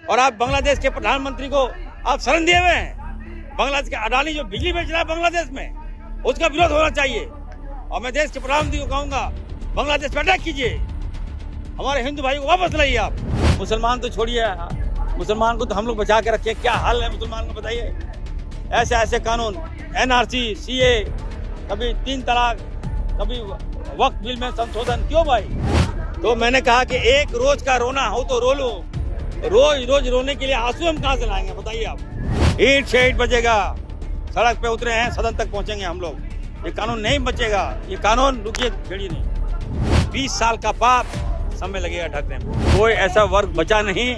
और आप बांग्लादेश के प्रधानमंत्री को आप शरण दिए हुए हैं। बांग्लादेश के अडानी जो बिजली बेच रहा है बांग्लादेश में, उसका विरोध होना चाहिए। और मैं देश के प्रधानमंत्री को कहूंगा, बांग्लादेश पे अटैक कीजिए, हमारे हिंदू भाई को वापस लाइए आप। मुसलमान तो छोड़िए, मुसलमान को तो हम लोग बचा के रखे, क्या हाल है मुसलमान को बताइए। ऐसे ऐसे कानून, NRC, CA, कभी 3 तलाक, कभी वक्फ बिल में संशोधन, क्यों भाई? तो मैंने कहा कि एक रोज का रोना हो तो रो लो, रोज रोज रोने के लिए आंसू हम कहाँ से लाएंगे बताइए आप। ईंट से ईंट बचेगा, सड़क पे उतरे हैं, सदन तक पहुंचेंगे हम लोग। ये कानून नहीं बचेगा, ये कानून रुकिए छेड़िए नहीं। 20 साल का पाप समय लगेगा ढकने में। कोई ऐसा वर्ग बचा नहीं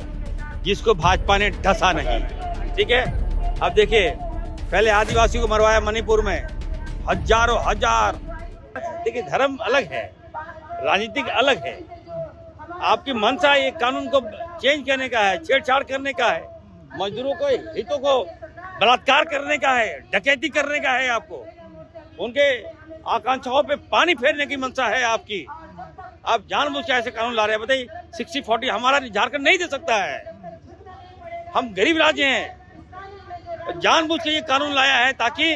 जिसको भाजपा ने ढसा नहीं, ठीक है। अब देखिए, पहले आदिवासी को मरवाया मणिपुर में, हजारों हजार। देखिए, धर्म अलग है, राजनीतिक अलग है। आपकी मंशा ये कानून को चेंज करने का है, छेड़छाड़ करने का है, मजदूरों को हितों को बलात्कार करने का है, डकैती करने का है, आपको उनके आकांक्षाओं पे पानी फेरने की मंशा है आपकी। आप जानबूझ के ऐसे कानून ला रहे हैं। बताइए, 60-40 हमारा झारखंड नहीं दे सकता है, हम गरीब राज्य हैं। जानबूझ के ये कानून लाया है ताकि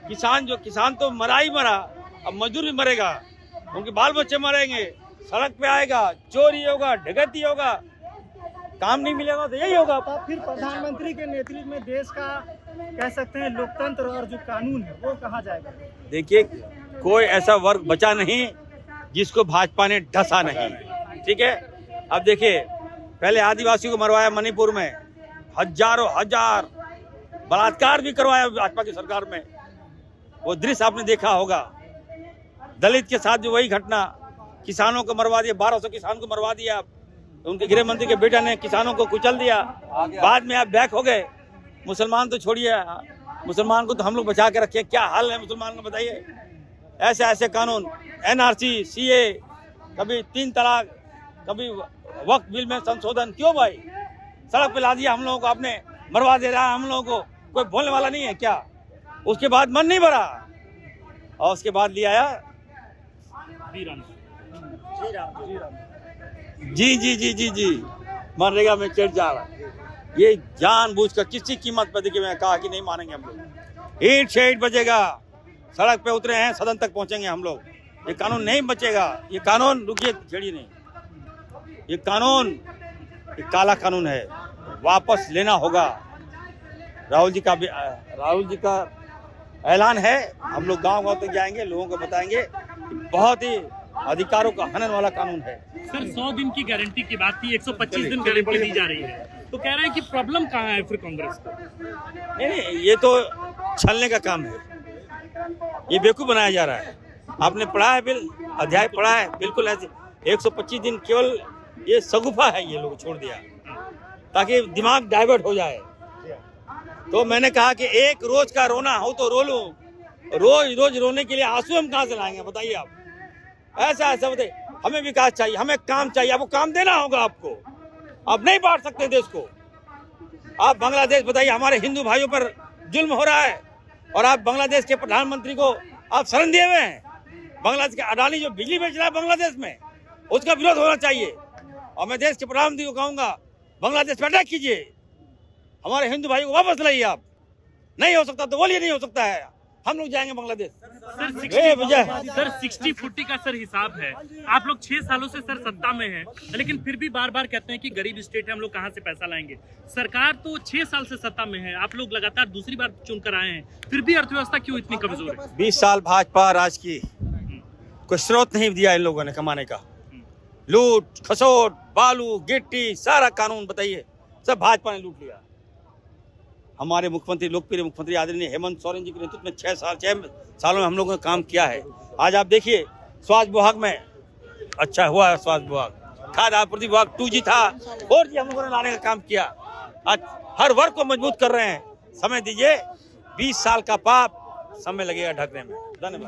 किसान तो मरा ही मरा, अब मजदूर भी मरेगा, उनके बाल बच्चे मरेंगे, सड़क पे आएगा, चोरी होगा, डकैती होगा, काम नहीं मिलेगा, तो यही होगा। तो फिर प्रधानमंत्री के नेतृत्व में देश का कह सकते हैं लोकतंत्र और जो कानून है वो कहाँ जाएगा? देखिए, कोई ऐसा वर्ग बचा नहीं जिसको भाजपा ने ढसा नहीं, ठीक है। अब देखिए, पहले आदिवासी को मरवाया मणिपुर में, हजारों हजार। बलात्कार भी करवाया भाजपा की सरकार में, वो दृश्य आपने देखा होगा। दलित के साथ जो वही घटना, किसानों को मरवा दिया, 1200 किसान को मरवा दिया आप। उनके गृह मंत्री के बेटा ने किसानों को कुचल दिया, बाद में आप बैक हो गए। मुसलमान तो छोड़िए, मुसलमान को तो हम लोग बचा के रखे, क्या हाल है मुसलमान को बताइए। ऐसे ऐसे कानून, NRC, CA, कभी 3 तलाक, कभी वक्फ बिल में संशोधन, क्यों भाई? सड़क पे ला दिया हम लोगों को, आपने मरवा दे रहा है हम लोगों को, कोई बोलने वाला नहीं है क्या? उसके बाद मन नहीं भरा, और उसके बाद ले आया जी मनरेगा में चढ़ जा रहा है। ये जानबूझकर किसी कीमत पर, देखिए मैं कहा कि नहीं मानेंगे हम लोग। ईंट से ईंट बचेगा, सड़क पे उतरे हैं, सदन तक पहुंचेंगे हम लोग। ये कानून नहीं बचेगा, ये कानून रुकिए छेड़िए नहीं। ये कानून ये काला कानून है, वापस लेना होगा। राहुल जी का ऐलान है, हम लोग गांव तक जाएंगे, लोगों को बताएंगे। बहुत ही अधिकारों का हनन वाला कानून है। सर, 100 दिन की गारंटी की बात थी, 125 दिन गारंटी दी जा रही है, तो कह रहे हैं कि प्रॉब्लम कहाँ है फिर कांग्रेस को? नहीं, ये तो छलने का काम है, ये बेवकूफ बनाया जा रहा है। आपने पढ़ा है बिल, अध्याय पढ़ा है, बिल्कुल ऐसे 125 दिन केवल ये सगुफा है, ये लोग छोड़ दिया ताकि दिमाग डाइवर्ट हो जाए। तो मैंने कहा कि एक रोज का रोना हो तो रो लो, रोज रोज रोने के लिए आंसू हम कहाँ से लाएंगे बताइए आप। ऐसा बताइए, हमें विकास चाहिए, हमें काम चाहिए, आपको काम देना होगा। आपको आप नहीं बांट सकते देश को। आप बांग्लादेश, बताइए, हमारे हिंदू भाइयों पर जुल्म हो रहा है, और आप बांग्लादेश के प्रधानमंत्री को आप शरण दिए हुए हैं। बांग्लादेश के अडानी जो बिजली बेच रहा है बांग्लादेश में, उसका विरोध होना चाहिए। और मैं देश के प्रधानमंत्री को कहूंगा, बांग्लादेश पे अटैक कीजिए, हमारे हिंदू भाई को वापस लाइए आप। नहीं हो सकता तो बोलिए नहीं हो सकता है, हम लोग जाएंगे बांग्लादेश। सर 60-40 का सर हिसाब है। आप लोग 6 सालों से सर सत्ता में हैं, लेकिन फिर भी बार बार कहते हैं कि गरीब स्टेट है, हम लोग कहाँ से पैसा लाएंगे। सरकार तो 6 साल से सत्ता में है, आप लोग लगातार दूसरी बार चुनकर आए हैं, फिर भी अर्थव्यवस्था क्यों इतनी कमजोर है? 20 साल भाजपा राज की, कोई स्रोत नहीं दिया इन लोगों ने कमाने का। लूट खसोट, बालू गिट्टी, सारा कानून बताइए सब भाजपा ने लूट लिया। हमारे मुख्यमंत्री, लोकप्रिय मुख्यमंत्री आदरणीय हेमंत सोरेन जी के नेतृत्व में 6 सालों में हम लोगों ने काम किया है। आज आप देखिए, स्वास्थ्य विभाग में अच्छा हुआ है, स्वास्थ्य विभाग, खाद्य आपूर्ति विभाग 2G था, 4G हम लोगों ने लाने का काम किया। आज हर वर्ग को मजबूत कर रहे हैं। समय दीजिए, 20 साल का पाप समय लगेगा ढकने में। धन्यवाद।